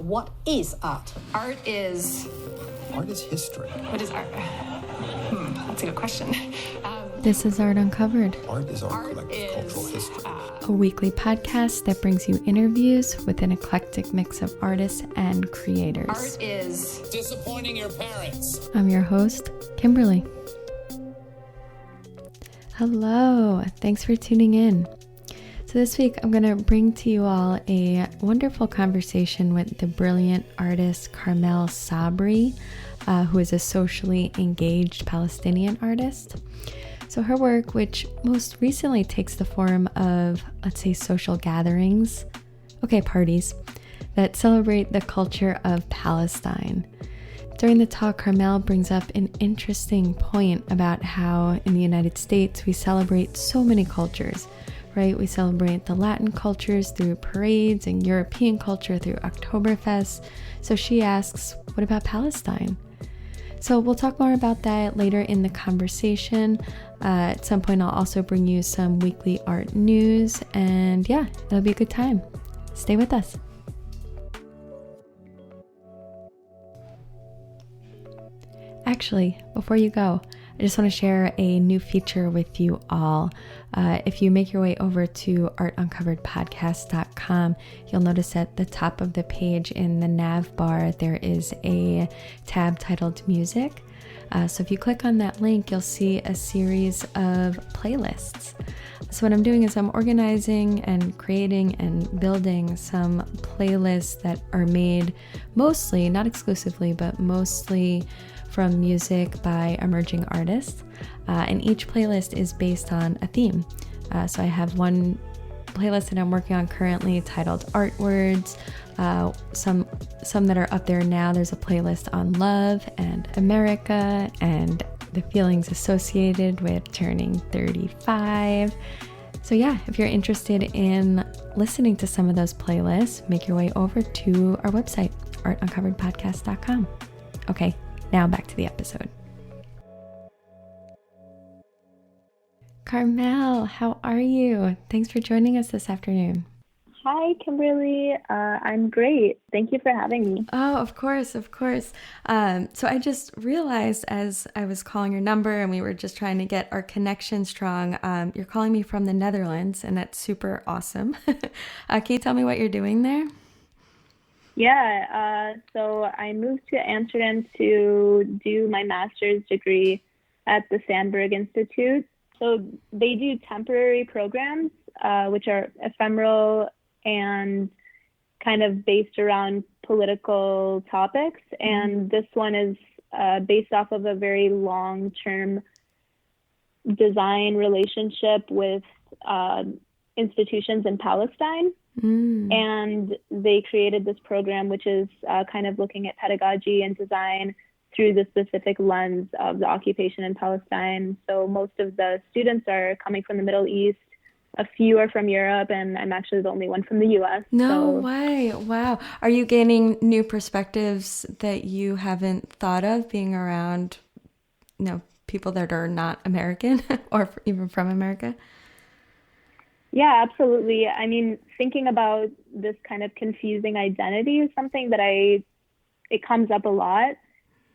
What is art? Art is history. What is art? That's a good question. This is Art Uncovered. Art is our collective cultural history. A weekly podcast that brings you interviews with an eclectic mix of artists and creators. Art is disappointing your parents. I'm your host, Kimberly. Hello, thanks for tuning in. So this week I'm going to bring to you all a wonderful conversation with the brilliant artist Karmel Sabri, who is a socially engaged Palestinian artist. So her work, which most recently takes the form of, let's say, social gatherings, parties, that celebrate the culture of Palestine. During the talk, Karmel brings up an interesting point about how in the United States we celebrate so many cultures, right? We celebrate the Latin cultures through parades and European culture through Oktoberfest. So she asks, what about Palestine? So we'll talk more about that later in the conversation. At some point, I'll also bring you some weekly art news. And yeah, it'll be a good time. Stay with us. Actually, before you go, I just want to share a new feature with you all. If you make your way over to artuncoveredpodcast.com, you'll notice at the top of the page in the nav bar, there is a tab titled Music. So if you click on that link, you'll see a series of playlists. So what I'm doing is I'm organizing and creating and building some playlists that are made mostly, not exclusively, but mostly from music by emerging artists, and each playlist is based on a theme. So I have one playlist that I'm working on currently titled Art Words. Some that are up there now. There's a playlist on love and America and the feelings associated with turning 35. So yeah, if you're interested in listening to some of those playlists, make your way over to our website, artuncoveredpodcast.com. Okay. Now back to the episode. Karmel, how are you? Thanks for joining us this afternoon. Hi, Kimberly. I'm great. Thank you for having me. Oh, of course. So I just realized as I was calling your number and we were just trying to get our connection strong, you're calling me from the Netherlands, and that's super awesome. Can you tell me what you're doing there? Yeah, so I moved to Amsterdam to do my master's degree at the Sandberg Institute. So they do temporary programs, which are ephemeral and kind of based around political topics. And this one is based off of a very long-term design relationship with institutions in Palestine. And they created this program, which is kind of looking at pedagogy and design through the specific lens of the occupation in Palestine. So most of the students are coming from the Middle East. A few are from Europe, and I'm actually the only one from the U.S. No way. Wow. Are you gaining new perspectives that you haven't thought of being around, people that are not American or even from America? Yeah, absolutely. I mean, thinking about this kind of confusing identity is something that it comes up a lot.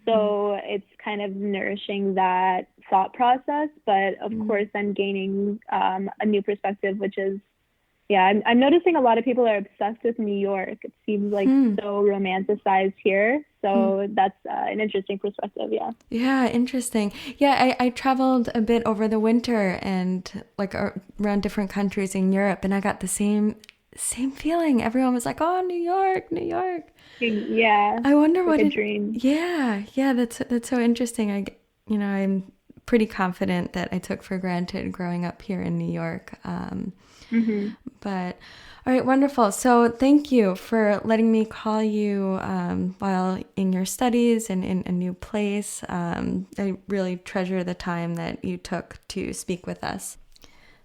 So it's kind of nourishing that thought process. But of course, I'm gaining a new perspective, which is, I'm noticing a lot of people are obsessed with New York. It seems like so romanticized here. So that's an interesting perspective, yeah. Yeah, interesting. Yeah, I traveled a bit over the winter and around different countries in Europe, and I got the same feeling. Everyone was like, "Oh, New York." Yeah. I wonder what a dream. Yeah, that's so interesting. I'm pretty confident that I took for granted growing up here in New York. But all right, wonderful. So thank you for letting me call you while in your studies and in a new place. I really treasure the time that you took to speak with us.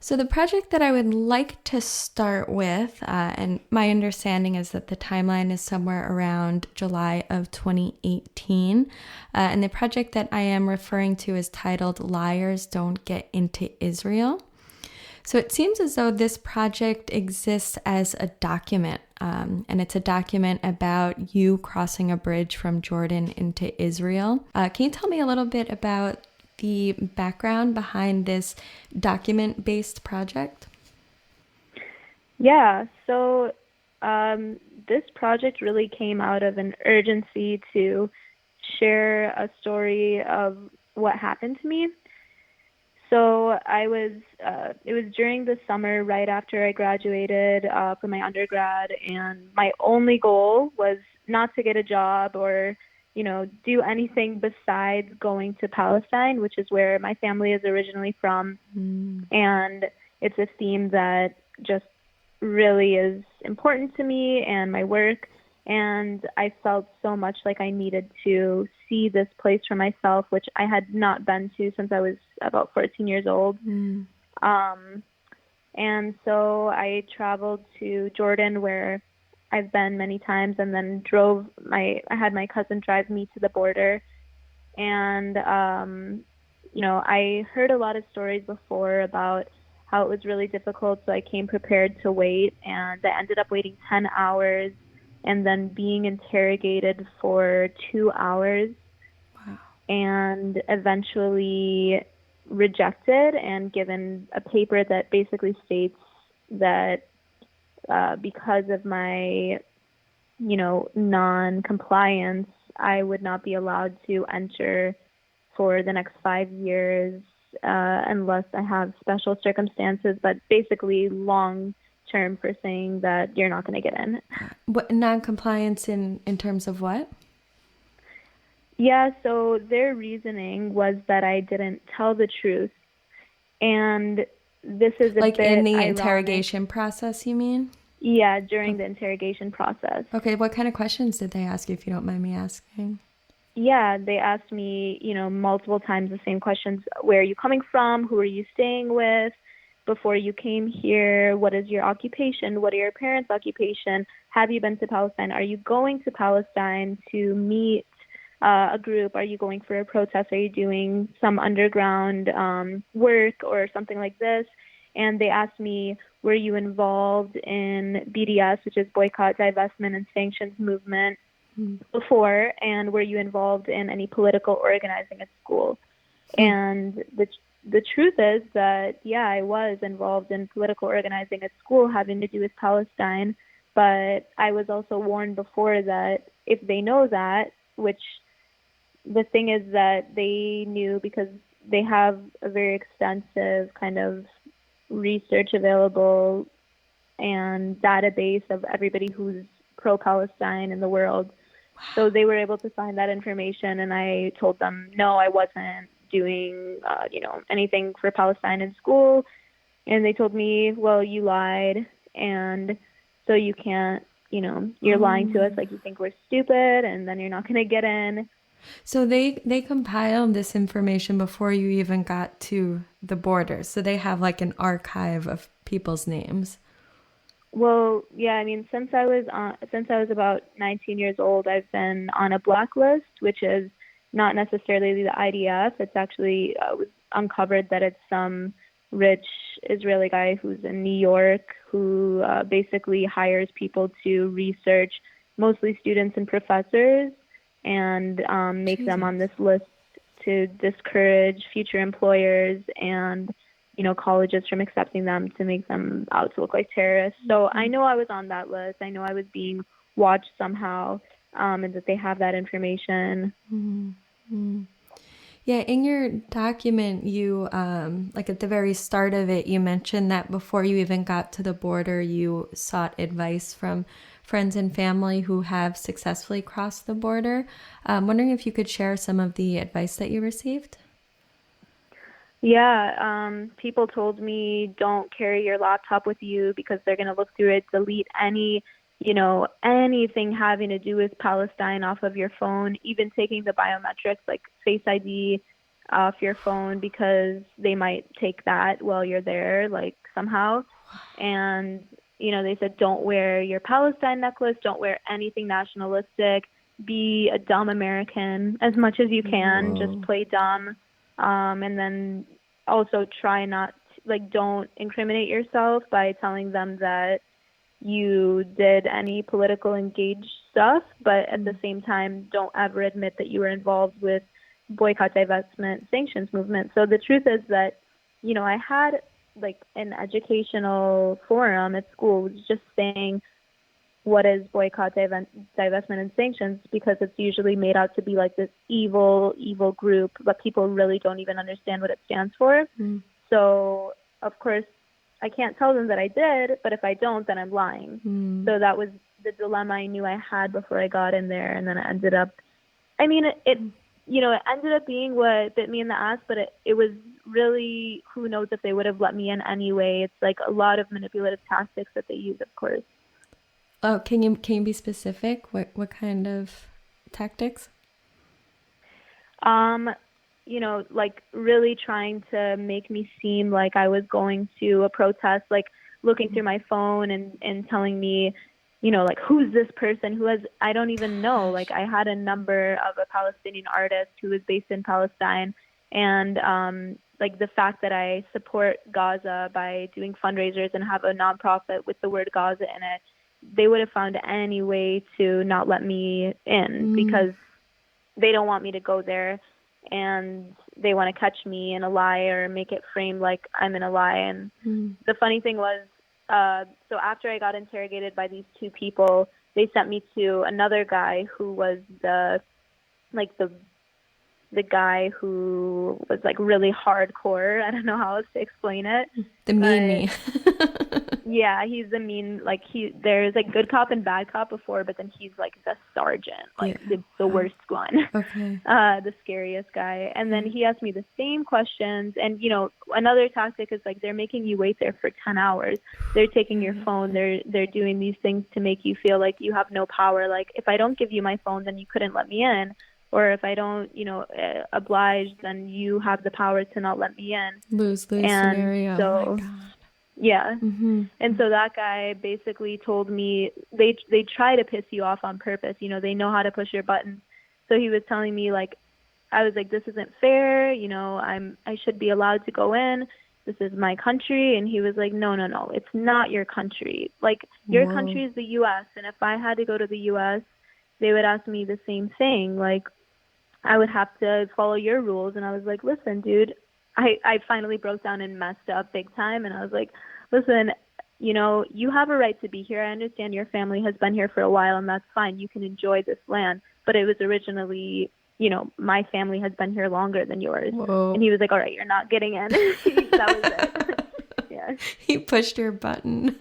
So the project that I would like to start with, and my understanding is that the timeline is somewhere around July of 2018, and the project that I am referring to is titled Liars Don't Get Into Israel. So it seems as though this project exists as a document, and it's a document about you crossing a bridge from Jordan into Israel. Can you tell me a little bit about the background behind this document-based project? Yeah, so this project really came out of an urgency to share a story of what happened to me. So it was during the summer right after I graduated from my undergrad, and my only goal was not to get a job or, do anything besides going to Palestine, which is where my family is originally from. And it's a theme that just really is important to me and my work. And I felt so much like I needed to see this place for myself, which I had not been to since I was about 14 years old. And so I traveled to Jordan, where I've been many times, and then I had my cousin drive me to the border. And, I heard a lot of stories before about how it was really difficult, so I came prepared to wait, and I ended up waiting 10 hours and then being interrogated for 2 hours. Wow. And eventually rejected and given a paper that basically states that because of my, non-compliance, I would not be allowed to enter for the next 5 years unless I have special circumstances, but basically long term for saying that you're not going to get in. What non-compliance in terms of what? Yeah, so their reasoning was that I didn't tell the truth. And this is like in the ironic. Interrogation process, you mean? Yeah, during the interrogation process. Okay, what kind of questions did they ask you, if you don't mind me asking? Yeah, they asked me, multiple times the same questions. Where are you coming from? Who are you staying with? Before you came here, what is your occupation? What are your parents' occupation? Have you been to Palestine? Are you going to Palestine to meet a group? Are you going for a protest? Are you doing some underground work or something like this? And they asked me, were you involved in BDS, which is Boycott, Divestment, and Sanctions Movement before? And were you involved in any political organizing at school? And the truth is that, yeah, I was involved in political organizing at school having to do with Palestine, but I was also warned before that if they know that, which the thing is that they knew because they have a very extensive kind of research available and database of everybody who's pro-Palestine in the world. So they were able to find that information, and I told them, no, I wasn't doing, anything for Palestine in school. And they told me, well, you lied, and so you can't, you're lying to us, like you think we're stupid, and then you're not going to get in. So they compiled this information before you even got to the border. So they have like an archive of people's names. Well, yeah, I mean, since I was about 19 years old, I've been on a blacklist, which is not necessarily the IDF. It's actually was uncovered that it's some rich Israeli guy who's in New York who basically hires people to research, mostly students and professors, and make them on this list to discourage future employers and, colleges from accepting them, to make them out to look like terrorists. So I know I was on that list. I know I was being watched somehow, and that they have that information. Yeah, in your document, you, like at the very start of it, you mentioned that before you even got to the border, you sought advice from friends and family who have successfully crossed the border. I'm wondering if you could share some of the advice that you received. Yeah, people told me don't carry your laptop with you because they're going to look through it, delete anything having to do with Palestine off of your phone, even taking the biometrics like Face ID off your phone, because they might take that while you're there, like somehow. And, they said don't wear your Palestine necklace, don't wear anything nationalistic, be a dumb American as much as you can, just play dumb. And then also try not, don't incriminate yourself by telling them that, you did any political engaged stuff, but at the same time, don't ever admit that you were involved with boycott, divestment, sanctions movement. So the truth is that, I had like an educational forum at school just saying what is boycott, divestment, and sanctions, because it's usually made out to be like this evil group, but people really don't even understand what it stands for. So, of course, I can't tell them that I did, but if I don't, then I'm lying. So that was the dilemma I knew I had before I got in there, and then it ended up, it ended up being what bit me in the ass, but it was really, who knows if they would have let me in anyway. It's like a lot of manipulative tactics that they use, of course. Oh, can you be specific? What kind of tactics? Like really trying to make me seem like I was going to a protest, like looking through my phone and telling me, like, who's this person I don't even know. Like, I had a number of a Palestinian artist who was based in Palestine, and like the fact that I support Gaza by doing fundraisers and have a nonprofit with the word Gaza in it, they would have found any way to not let me in because they don't want me to go there, and they want to catch me in a lie or make it framed like I'm in a lie. And the funny thing was, so after I got interrogated by these two people, they sent me to another guy who was the guy who was like really hardcore. I don't know how else to explain it. The meanie. Yeah, he's the mean, like there's like good cop and bad cop before, but then he's like the sergeant, like the worst one. Okay. The scariest guy. And then he asked me the same questions. And, another tactic is like they're making you wait there for 10 hours. They're taking your phone. They're doing these things to make you feel like you have no power. Like, if I don't give you my phone, then you couldn't let me in. Or if I don't, oblige, then you have the power to not let me in. Lose-lose scenario. So, oh my God. Yeah. And so that guy basically told me they try to piss you off on purpose. They know how to push your buttons. So he was telling me, like, I was like, this isn't fair. I should be allowed to go in. This is my country. And he was like, no, it's not your country. Like, your country is the U.S. And if I had to go to the U.S., they would ask me the same thing. Like, I would have to follow your rules. And I was like, listen, dude, I finally broke down and messed up big time. And I was like, listen, you have a right to be here. I understand your family has been here for a while, and that's fine. You can enjoy this land. But it was originally, my family has been here longer than yours. Whoa. And he was like, all right, you're not getting in. That was it. Yeah. He pushed your button.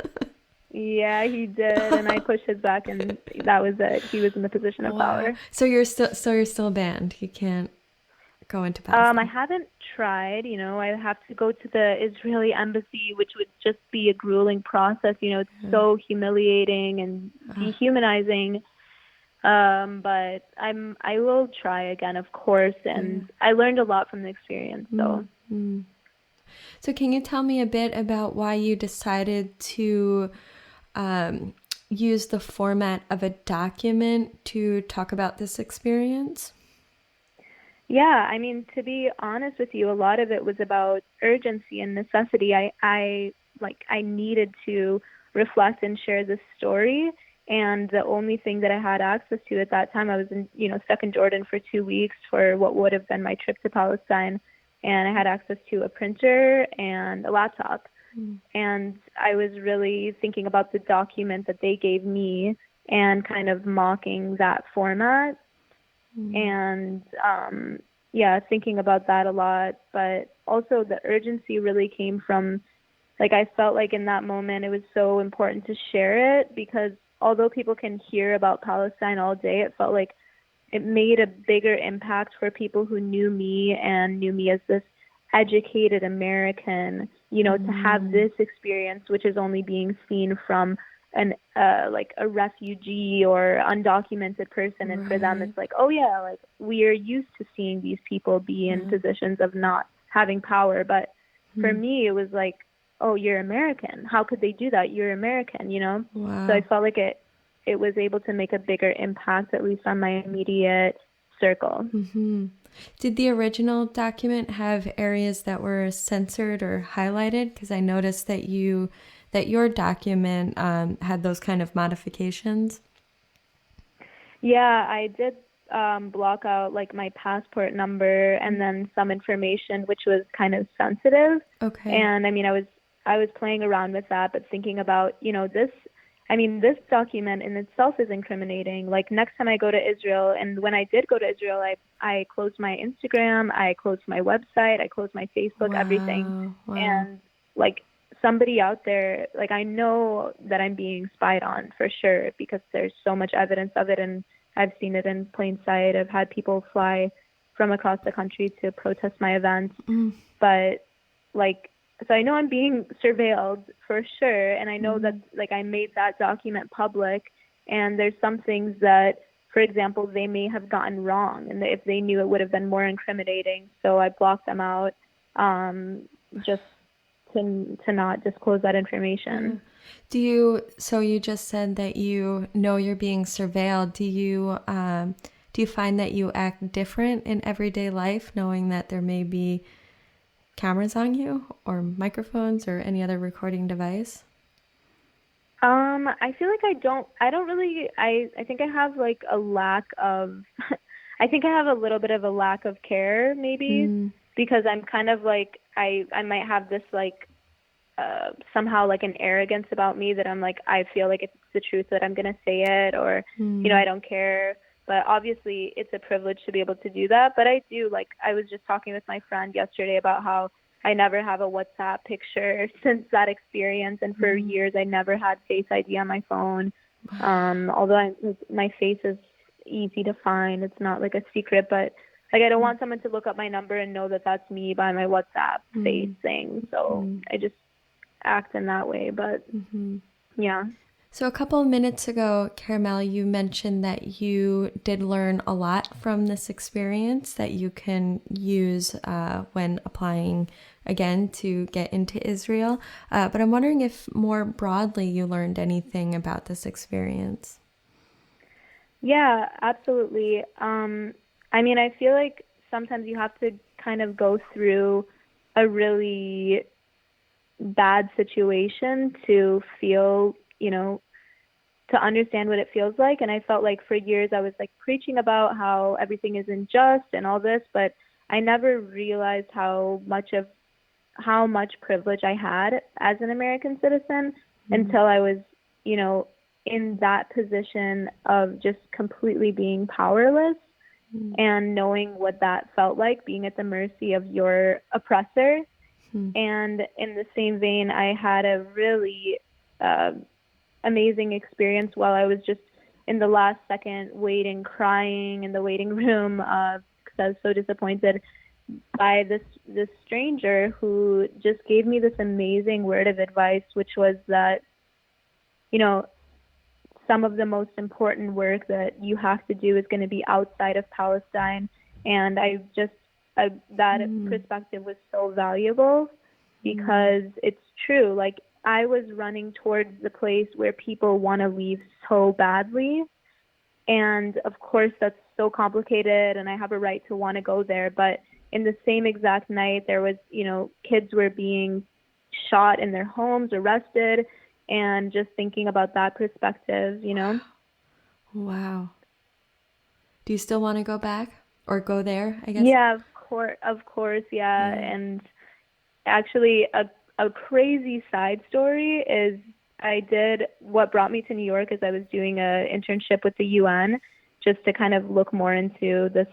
Yeah, he did, and I pushed his back, and that was it. He was in the position of power. So you're still banned. You can't go into Palestine. I haven't tried. I have to go to the Israeli embassy, which would just be a grueling process. It's so humiliating and dehumanizing. But I will try again, of course, and I learned a lot from the experience. So. So can you tell me a bit about why you decided to use the format of a document to talk about this experience? Yeah, to be honest with you, a lot of it was about urgency and necessity. I needed to reflect and share this story, and the only thing that I had access to at that time, I was stuck in Jordan for 2 weeks for what would have been my trip to Palestine, and I had access to a printer and a laptop. And I was really thinking about the document that they gave me and kind of mocking that format. And thinking about that a lot. But also the urgency really came from, like, I felt like in that moment it was so important to share it, because although people can hear about Palestine all day, it felt like it made a bigger impact for people who knew me and knew me as this educated American, to have this experience, which is only being seen from a refugee or undocumented person. And for them, it's like, oh yeah, like, we are used to seeing these people be in positions of not having power. But for me, it was like, oh, you're American. How could they do that? You're American, Wow. So I felt like it was able to make a bigger impact, at least on my immediate circle. Did the original document have areas that were censored or highlighted? Because I noticed that you that your document had those kind of modifications? Yeah, I did block out like my passport number and then some information which was kind of sensitive. Okay. And I mean, I was playing around with that, but thinking about, this document in itself is incriminating. Like next time I go to Israel, and when I did go to Israel, I closed my Instagram, I closed my website, I closed my Facebook, everything. Wow. And like somebody out there, like I know that I'm being spied on for sure because there's so much evidence of it, and I've seen it in plain sight. I've had people fly from across the country to protest my events. But like, so I know I'm being surveilled for sure, and I know that like I made that document public, and there's some things that, for example, they may have gotten wrong, and if they knew, it would have been more incriminating. So I blocked them out, just to not disclose that information. So you just said that you know you're being surveilled. Do you find that you act different in everyday life, knowing that there may be cameras on you or microphones or any other recording device? I feel like I don't really, I think I have like a lack of, I think I have a little bit of a lack of care maybe, because I'm kind of like, I might have this like, somehow like an arrogance about me that I'm like, I feel like if it's the truth that I'm going to say it, or, I don't care. But obviously it's a privilege to be able to do that. But I do, like, I was just talking with my friend yesterday about how I never have a WhatsApp picture since that experience. And for years, I never had Face ID on my phone. Although my face is easy to find. It's not like a secret, but like, I don't want someone to look up my number and know that that's me by my WhatsApp face thing. So I just act in that way. But yeah. So a couple of minutes ago, Karmel, you mentioned that you did learn a lot from this experience that you can use when applying again to get into Israel. But I'm wondering if more broadly you learned anything about this experience. Yeah, absolutely. I mean, I feel like sometimes you have to kind of go through a really bad situation to feel, to understand what it feels like. And I felt like for years I was like preaching about how everything is unjust and all this, but I never realized how much privilege I had as an American citizen until I was, in that position of just completely being powerless and knowing what that felt like, being at the mercy of your oppressor. And in the same vein, I had a really amazing experience while I was just in the last second waiting, crying in the waiting room because I was so disappointed by this stranger who just gave me this amazing word of advice, which was that, some of the most important work that you have to do is going to be outside of Palestine. And that perspective was so valuable because it's true. Like, I was running towards the place where people want to leave so badly. And of course, that's so complicated and I have a right to want to go there. But in the same exact night, there was, kids were being shot in their homes, arrested, and just thinking about that perspective, Wow. Do you still want to go back or go there, I guess? Yeah, of course. Yeah. And actually a crazy side story is what brought me to New York is I was doing an internship with the UN just to kind of look more into this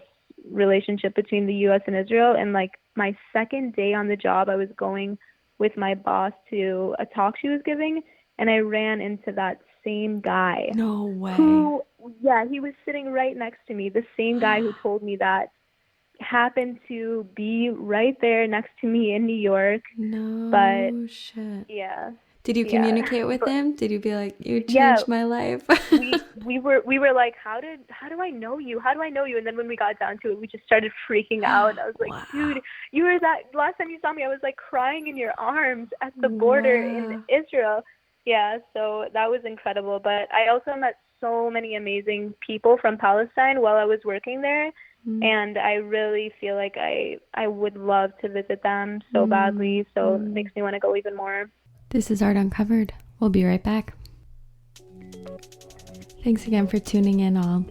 relationship between the US and Israel. And like my second day on the job, I was going with my boss to a talk she was giving, and I ran into that same guy. No way. He was sitting right next to me. The same guy who told me that happened to be right there next to me in New York. No shit. Yeah. Did you communicate with him? Did you be like, you changed my life? we were like, how do I know you? How do I know you? And then when we got down to it, we just started freaking out. I was like, wow. Dude, you were that last time you saw me, I was like crying in your arms at the border in Israel. Yeah, so that was incredible. But I also met so many amazing people from Palestine while I was working there. And I really feel like I would love to visit them so badly. So it makes me want to go even more. This is Art Uncovered. We'll be right back. Thanks again for tuning in, all.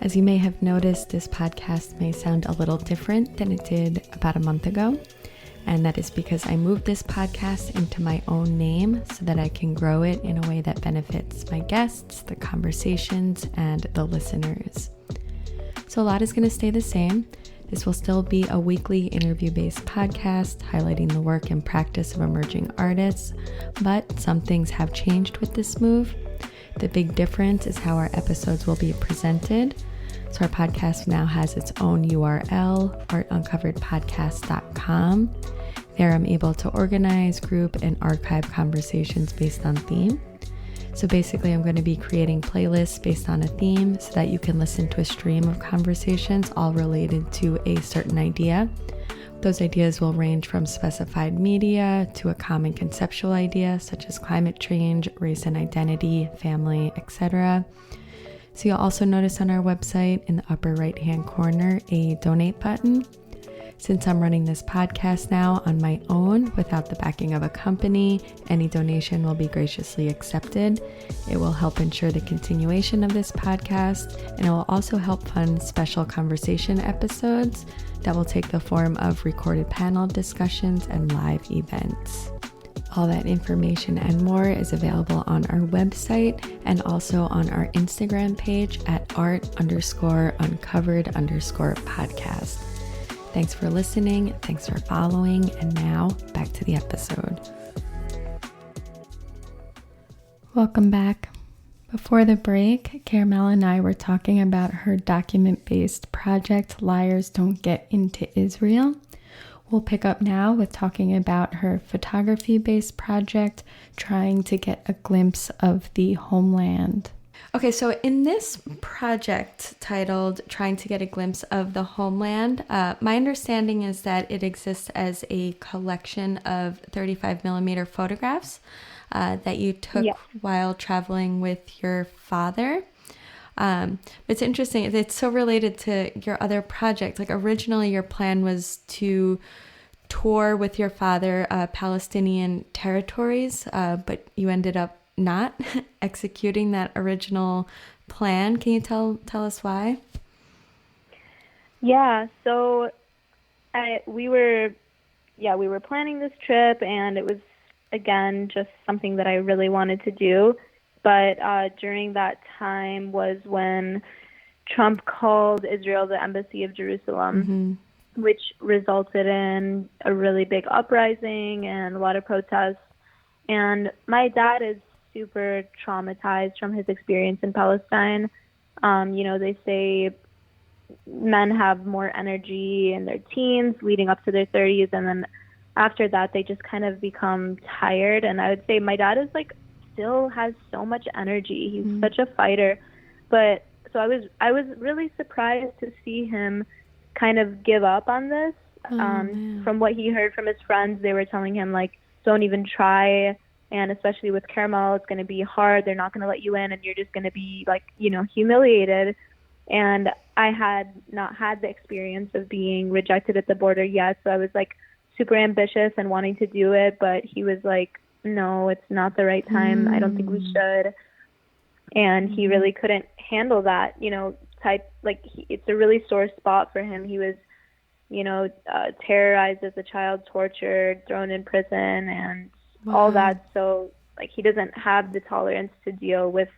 As you may have noticed, this podcast may sound a little different than it did about a month ago, and that is because I moved this podcast into my own name so that I can grow it in a way that benefits my guests, the conversations, and the listeners. So a lot is going to stay the same. This will still be a weekly interview-based podcast highlighting the work and practice of emerging artists, but some things have changed with this move. The big difference is how our episodes will be presented. So our podcast now has its own URL, artuncoveredpodcast.com. There I'm able to organize, group, and archive conversations based on theme. So basically I'm going to be creating playlists based on a theme so that you can listen to a stream of conversations all related to a certain idea. Those ideas will range from specified media to a common conceptual idea such as climate change, race and identity, family, etc. So you'll also notice on our website in the upper right hand corner a donate button. Since I'm running this podcast now on my own without the backing of a company, any donation will be graciously accepted. It will help ensure the continuation of this podcast, and it will also help fund special conversation episodes that will take the form of recorded panel discussions and live events. All that information and more is available on our website and also on our Instagram page at art_uncovered_podcast. Thanks for listening, thanks for following, and now back to the episode. Welcome back. Before the break, Karmel and I were talking about her document-based project, Liars Don't Get Into Israel. We'll pick up now with talking about her photography-based project, Trying to Get a Glimpse of the Homeland. Okay, so in this project titled Trying to Get a Glimpse of the Homeland, my understanding is that it exists as a collection of 35 millimeter photographs that you took while traveling with your father. It's interesting. It's so related to your other project. Like originally your plan was to tour with your father Palestinian territories, but you ended up not executing that original plan. Can you tell us why? Yeah, so we were planning this trip, and it was, again, just something that I really wanted to do. But during that time was when Trump called Israel the Embassy of Jerusalem, which resulted in a really big uprising and a lot of protests. And my dad is super traumatized from his experience in Palestine. They say men have more energy in their teens leading up to their 30s, and then after that they just kind of become tired. And I would say my dad is still has so much energy. He's such a fighter. But so I was really surprised to see him kind of give up on this. From what he heard from his friends, they were telling him don't even try. And especially with Karmel, it's going to be hard. They're not going to let you in, and you're just going to be humiliated. And I had not had the experience of being rejected at the border yet. So I was super ambitious and wanting to do it. But he was like, no, it's not the right time. I don't think we should. And he really couldn't handle that, it's a really sore spot for him. He was, terrorized as a child, tortured, thrown in prison, and all that. So he doesn't have the tolerance to deal with,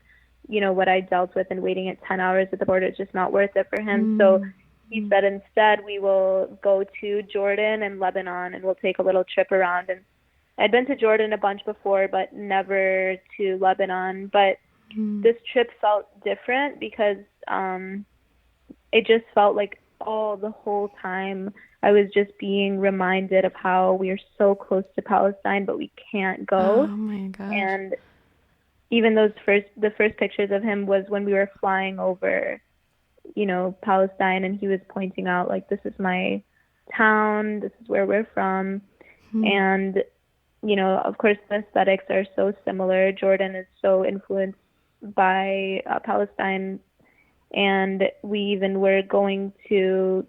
what I dealt with, and waiting at 10 hours at the border. It's just not worth it for him. So he said, instead, we will go to Jordan and Lebanon, and we'll take a little trip around. And I'd been to Jordan a bunch before, but never to Lebanon. But this trip felt different because it just felt like the whole time I was just being reminded of how we are so close to Palestine, but we can't go. Oh my gosh. And even the first pictures of him was when we were flying over, Palestine, and he was pointing out this is my town, this is where we're from. And, of course the aesthetics are so similar. Jordan is so influenced by Palestine, and we even were going to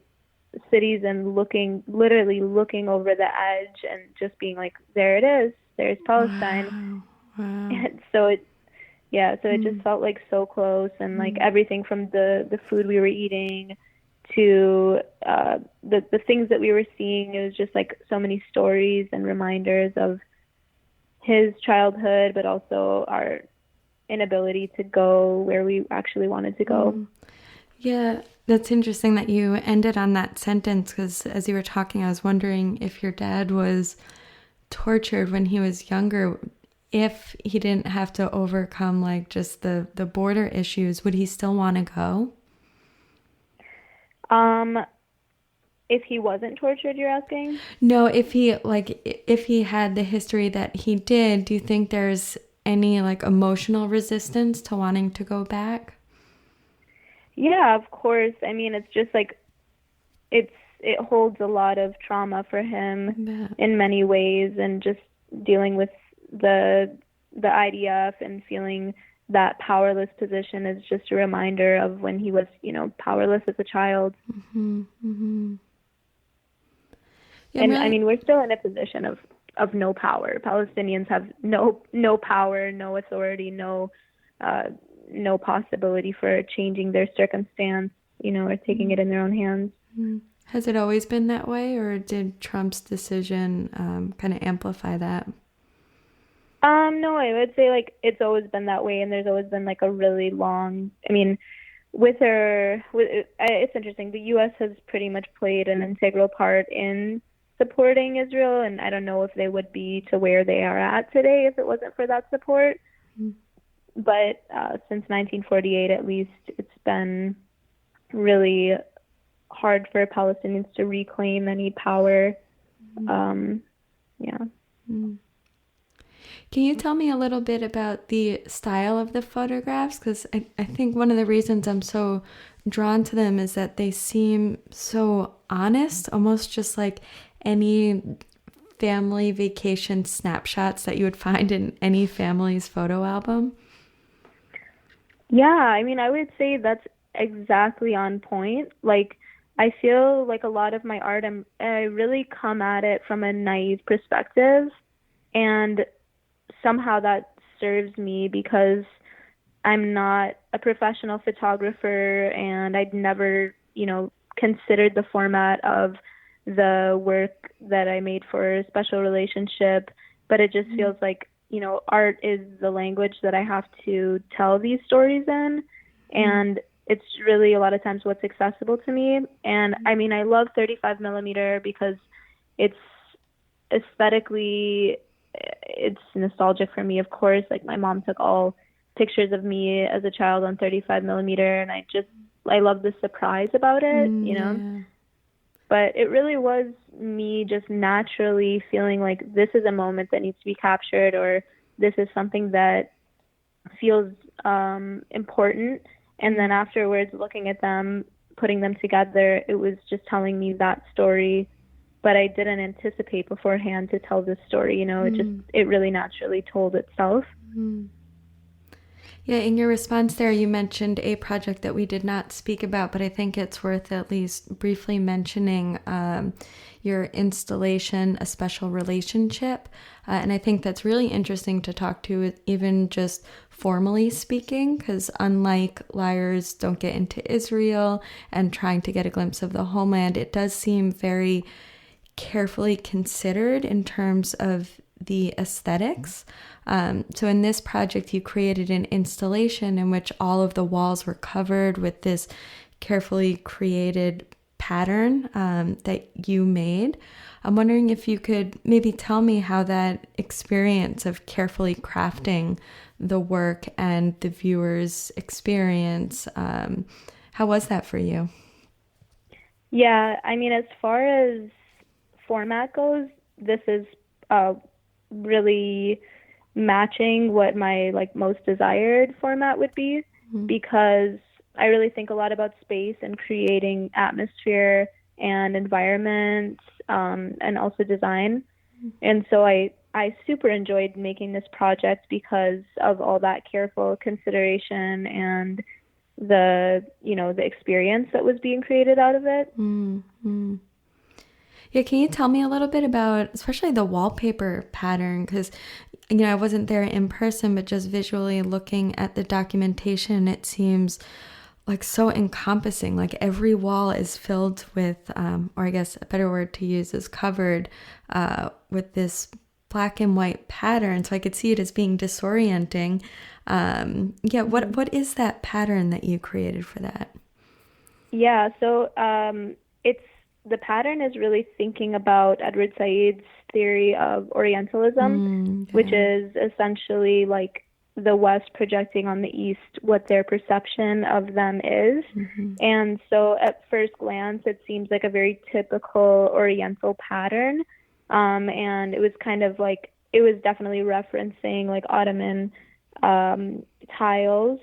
cities and literally looking over the edge and just being like, there it is, there's Palestine. Wow. And so it just felt like so close, and like everything from the food we were eating to the things that we were seeing, it was just like so many stories and reminders of his childhood, but also our inability to go where we actually wanted to go. Yeah, that's interesting that you ended on that sentence, because as you were talking, I was wondering if your dad was tortured when he was younger. If he didn't have to overcome like just the border issues, would he still want to go? If he wasn't tortured, you're asking? No, if he had the history that he did, do you think there's any like emotional resistance to wanting to go back? Yeah, of course. I mean, it's just like it holds a lot of trauma for him in many ways, and just dealing with the IDF and feeling that powerless position is just a reminder of when he was, powerless as a child. Yeah, and I mean, we're still in a position of no power. Palestinians have no power, no authority, no possibility for changing their circumstance, or taking it in their own hands. Has it always been that way, or did Trump's decision kind of amplify that? No, I would say like it's always been that way, and there's always been like a really long. I mean, it's interesting. The U.S. has pretty much played an integral part in supporting Israel, and I don't know if they would be to where they are at today if it wasn't for that support. But since 1948, at least, it's been really hard for Palestinians to reclaim any power. Can you tell me a little bit about the style of the photographs? Because I think one of the reasons I'm so drawn to them is that they seem so honest, almost just like any family vacation snapshots that you would find in any family's photo album. Yeah, I mean, I would say that's exactly on point. Like, I feel like a lot of my art, I really come at it from a naive perspective, and somehow that serves me because I'm not a professional photographer, and I'd never, considered the format of the work that I made for a Special Relationship, but it just feels like, art is the language that I have to tell these stories in, and it's really a lot of times what's accessible to me. And I mean, I love 35 millimeter because it's aesthetically, it's nostalgic for me, of course. Like, my mom took all pictures of me as a child on 35 millimeter, and I love the surprise about it, But it really was me just naturally feeling like this is a moment that needs to be captured, or this is something that feels important. And then afterwards, looking at them, putting them together, it was just telling me that story. But I didn't anticipate beforehand to tell this story, it really naturally told itself. Yeah, in your response there, you mentioned a project that we did not speak about, but I think it's worth at least briefly mentioning your installation, A Special Relationship. And I think that's really interesting to talk to, even just formally speaking, because unlike Liars Don't Get Into Israel and trying to get a glimpse of the homeland, it does seem very carefully considered in terms of the aesthetics. So in this project, you created an installation in which all of the walls were covered with this carefully created pattern that you made. I'm wondering if you could maybe tell me how that experience of carefully crafting the work and the viewer's experience, how was that for you? Yeah, I mean, as far as format goes, this is really matching what my most desired format would be, because I really think a lot about space and creating atmosphere and environment, and also design. And so I super enjoyed making this project because of all that careful consideration and the experience that was being created out of it. Yeah, can you tell me a little bit about, especially the wallpaper pattern? Because, you know, I wasn't there in person, but just visually looking at the documentation, it seems like so encompassing. Like every wall is filled with, or I guess a better word to use is covered with this black and white pattern. So I could see it as being disorienting. Yeah, what is that pattern that you created for that? Yeah, so it's the pattern is really thinking about Edward Said's theory of Orientalism, which is essentially like the West projecting on the East what their perception of them is. And so at first glance, it seems like a very typical Oriental pattern. And it was kind of like, it was definitely referencing like Ottoman tiles.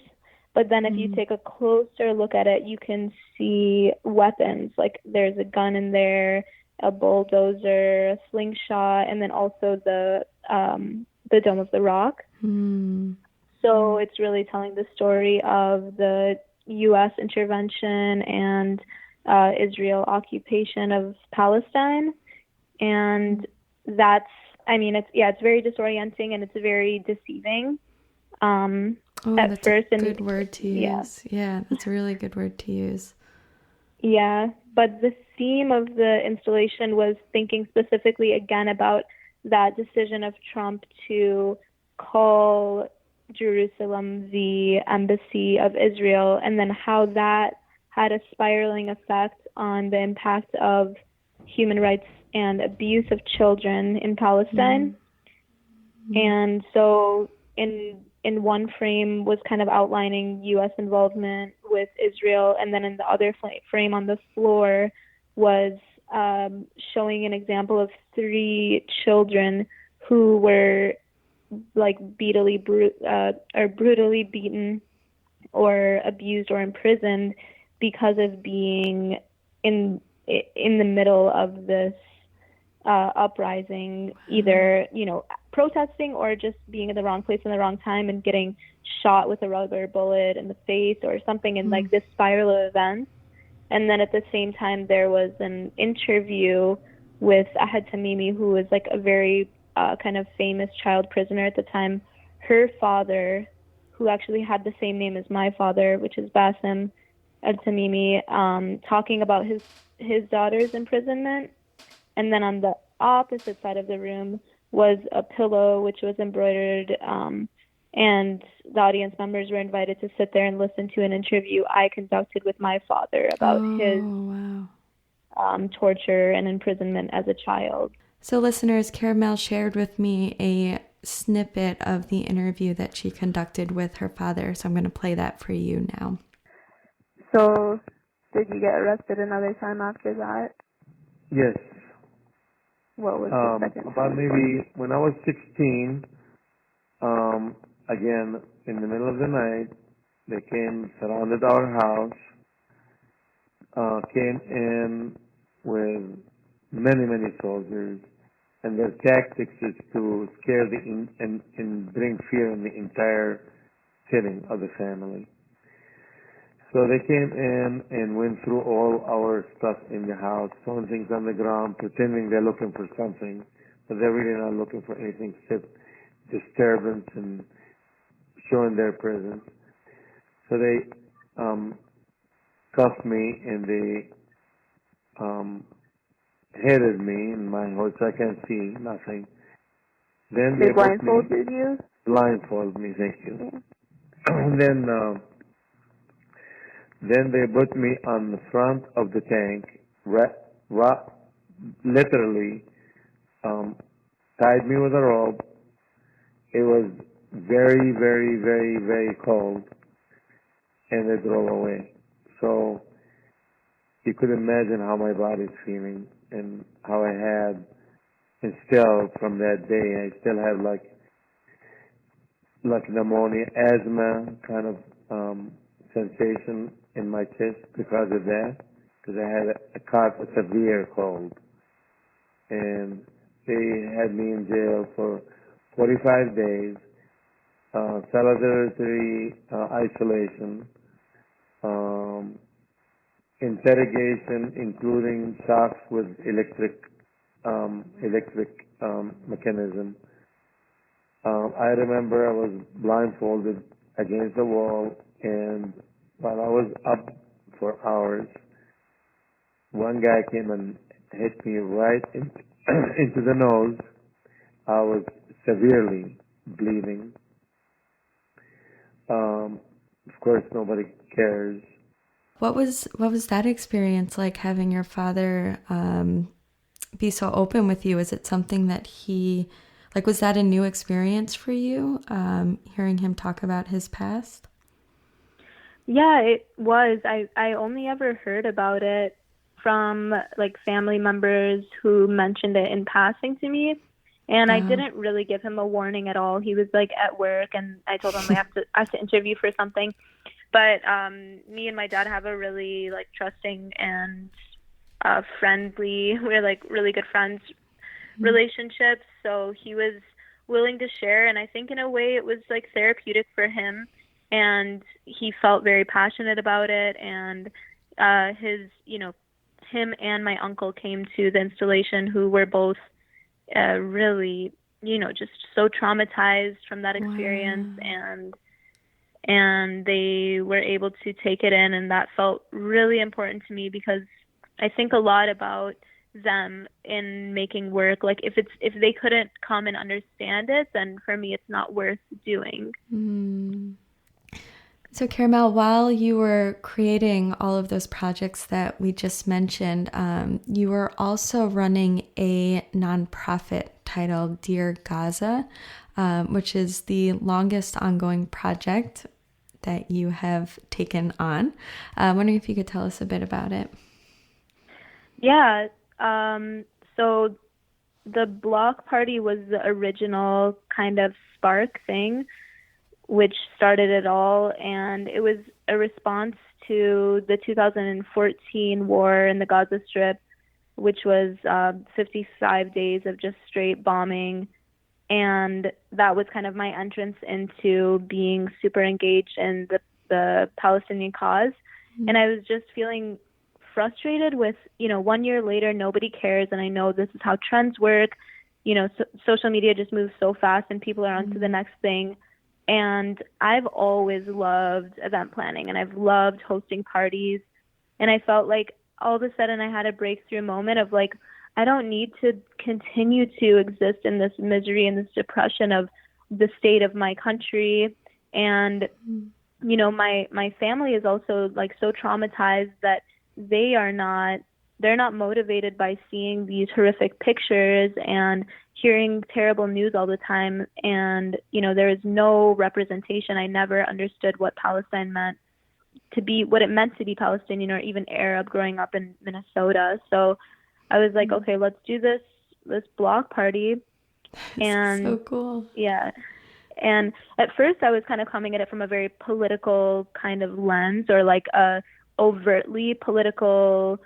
But then if you take a closer look at it, you can see weapons. Like there's a gun in there, a bulldozer, a slingshot, and then also the Dome of the Rock. So it's really telling the story of the U.S. intervention and Israel occupation of Palestine. And that's, I mean, it's very disorienting and it's very deceiving. At that's first, a good word to use. Yeah, that's a really good word to use. Yeah, but the theme of the installation was thinking specifically again about that decision of Trump to call Jerusalem the embassy of Israel, and then how that had a spiraling effect on the impact of human rights and abuse of children in Palestine. And so in one frame was kind of outlining U.S. involvement with Israel, and then in the other frame on the floor was showing an example of 3 children who were like brutally beaten or abused or imprisoned because of being in the middle of this uprising, either, you know, protesting or just being in the wrong place in the wrong time and getting shot with a rubber bullet in the face or something, in like this spiral of events. And then at the same time, there was an interview with Ahed Tamimi, who was like a very kind of famous child prisoner at the time. Her father, who actually had the same name as my father, which is Bassem Al-Tamimi, talking about his daughter's imprisonment. And then on the opposite side of the room was a pillow which was embroidered, and the audience members were invited to sit there and listen to an interview I conducted with my father about his torture and imprisonment as a child. So listeners, Karmel shared with me a snippet of the interview that she conducted with her father, so I'm going to play that for you now. So, did you get arrested another time after that? Yes. What was the second about time? maybe when I was 16, again, in the middle of the night, they came, surrounded our house, came in with many, many soldiers, and their tactics is to scare and bring fear in the entire sitting of the family. So they came in and went through all our stuff in the house, throwing things on the ground, pretending they're looking for something, but they're really not looking for anything except disturbance and showing their presence. So they cuffed me and they headed me in my horse. I can't see nothing. Then They blindfolded you? Blindfolded me, thank you. Yeah. Then they put me on the front of the tank, literally tied me with a rope. It was very, very, very, very cold, and they drove away. So you could imagine how my body's feeling and how I had, and still from that day, I still have like pneumonia, asthma kind of sensation in my chest because of that, because I had caught a severe cold. And they had me in jail for 45 days, solitary isolation, interrogation, including shocks with electric electric mechanism. I remember I was blindfolded against the wall, and while I was up for hours, one guy came and hit me right into the nose. I was severely bleeding. Of course, nobody cares. What was that experience like, having your father be so open with you? Is it something that he, like, was that a new experience for you, hearing him talk about his past? Yeah, it was. I only ever heard about it from like family members who mentioned it in passing to me. And I didn't really give him a warning at all. He was like at work, and I told him I have to interview for something. But me and my dad have a really like trusting and friendly, we're like really good friends relationship. So he was willing to share, and I think in a way it was like therapeutic for him, and he felt very passionate about it. And him and my uncle came to the installation, who were both really, just so traumatized from that experience. Wow. And they were able to take it in, and that felt really important to me, because I think a lot about them in making work. Like if they couldn't come and understand it, then for me it's not worth doing. So Karmel, while you were creating all of those projects that we just mentioned, you were also running a nonprofit titled Dear Gaza, which is the longest ongoing project that you have taken on. I'm wondering if you could tell us a bit about it. Yeah. So the block party was the original kind of spark thing, which started it all. And it was a response to the 2014 war in the Gaza Strip, which was 55 days of just straight bombing. And that was kind of my entrance into being super engaged in the Palestinian cause. Mm-hmm. And I was just feeling frustrated with, 1 year later, nobody cares. And I know this is how trends work. Social media just moves so fast, and people are on to the next thing. And I've always loved event planning, and I've loved hosting parties. And I felt like all of a sudden I had a breakthrough moment of like, I don't need to continue to exist in this misery and this depression of the state of my country. And, my family is also like so traumatized that they're not motivated by seeing these horrific pictures and hearing terrible news all the time. And, there is no representation. I never understood what Palestine meant to be, what it meant to be Palestinian or even Arab growing up in Minnesota. So I was like, okay, let's do this block party. And so cool. Yeah. And at first I was kind of coming at it from a very political kind of lens, or like a overtly political,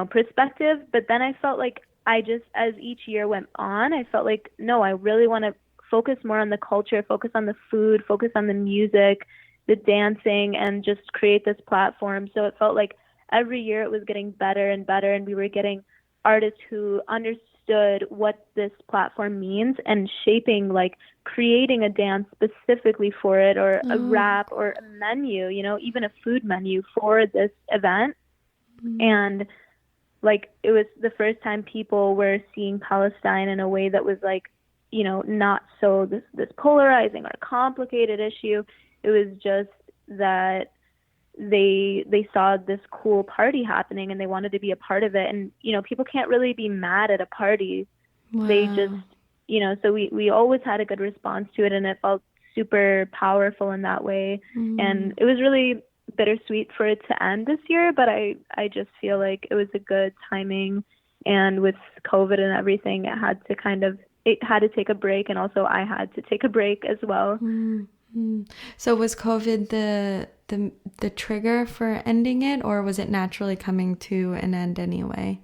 perspective. But then I felt like as each year went on, I felt like, no, I really want to focus more on the culture, focus on the food, focus on the music, the dancing, and just create this platform. So it felt like every year it was getting better and better, and we were getting artists who understood what this platform means and shaping, like creating a dance specifically for it, or a rap, or a menu, even a food menu for this event. And like, it was the first time people were seeing Palestine in a way that was like, not so this polarizing or complicated issue. It was just that they saw this cool party happening, and they wanted to be a part of it. And, people can't really be mad at a party. Wow. They just, so we always had a good response to it, and it felt super powerful in that way. And it was really bittersweet for it to end this year, but I just feel like it was a good timing. And with COVID and everything, it had to take a break, and also I had to take a break as well. So was COVID the trigger for ending it, or was it naturally coming to an end anyway?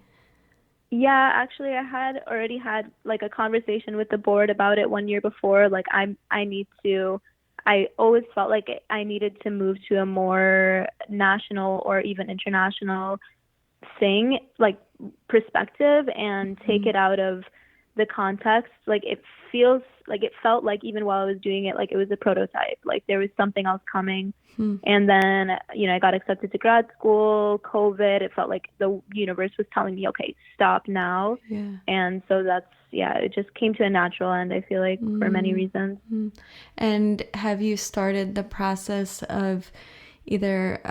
Yeah, actually I had already had like a conversation with the board about it 1 year before. Like I always felt like I needed to move to a more national or even international thing, like perspective, and take it out of the context. Like it felt like even while I was doing it, like it was a prototype, like there was something else coming. And then, I got accepted to grad school, COVID, it felt like the universe was telling me, okay, stop now. And so it just came to a natural end, I feel like, for many reasons. And have you started the process of either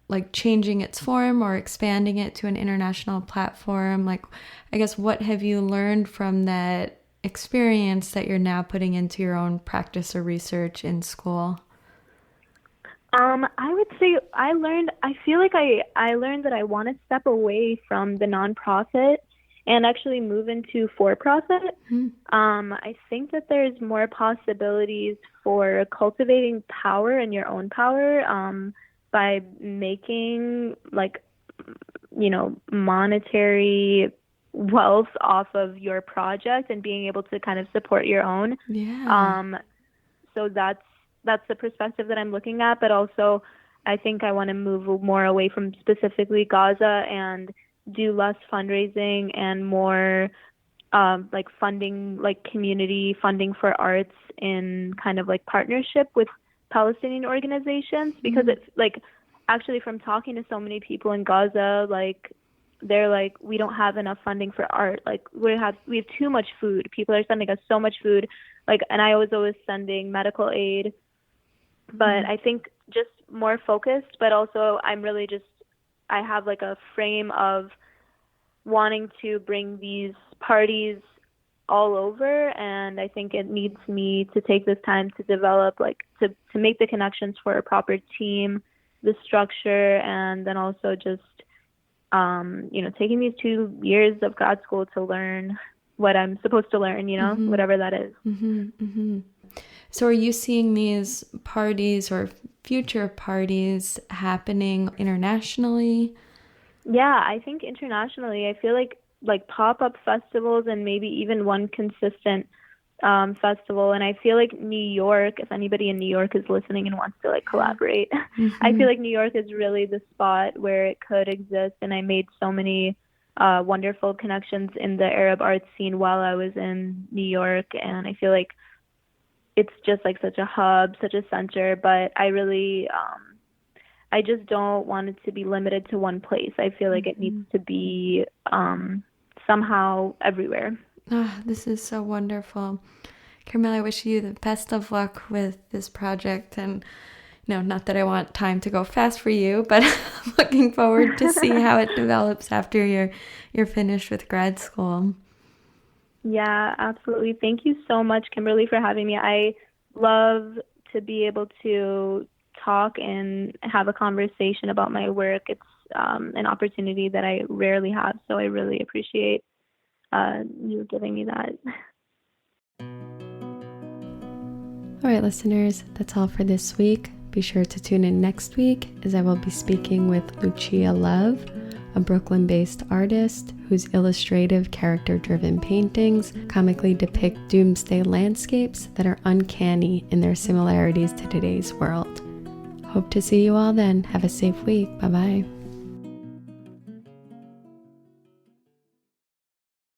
like changing its form or expanding it to an international platform? Like, I guess, what have you learned from that experience that you're now putting into your own practice or research in school? I would say I learned that I want to step away from the nonprofit and actually move into for-profit. I think that there's more possibilities for cultivating power and your own power by making monetary wealth off of your project and being able to kind of support your own. So that's the perspective that I'm looking at, but also I think I want to move more away from specifically Gaza and do less fundraising and more funding, like community funding for arts in kind of like partnership with Palestinian organizations, because it's like, actually from talking to so many people in Gaza, like they're like, we don't have enough funding for art. Like we have too much food. People are sending us so much food. Like, and I was always sending medical aid, but I think just more focused, but also I have like a frame of wanting to bring these parties all over, and I think it needs me to take this time to develop, like to make the connections for a proper team, the structure, and then also just taking these 2 years of grad school to learn what I'm supposed to learn, whatever that is. So are you seeing these parties or future parties happening internationally? Yeah, I think internationally. I feel like pop-up festivals and maybe even one consistent festival. And I feel like New York, if anybody in New York is listening and wants to like collaborate, I feel like New York is really the spot where it could exist. And I made so many wonderful connections in the Arab art scene while I was in New York. And I feel like it's just like such a hub, such a center, but I really, I just don't want it to be limited to one place. I feel like it needs to be somehow everywhere. Oh, this is so wonderful. Karmel, I wish you the best of luck with this project. And not that I want time to go fast for you, but I'm looking forward to see how it develops after you're finished with grad school. Yeah, absolutely. Thank you so much, Kimberly, for having me. I love to be able to talk and have a conversation about my work. It's an opportunity that I rarely have, so I really appreciate you giving me that. All right, listeners, that's all for this week. Be sure to tune in next week as I will be speaking with Lucia Love, a Brooklyn-based artist whose illustrative, character-driven paintings comically depict doomsday landscapes that are uncanny in their similarities to today's world. Hope to see you all then. Have a safe week. Bye-bye.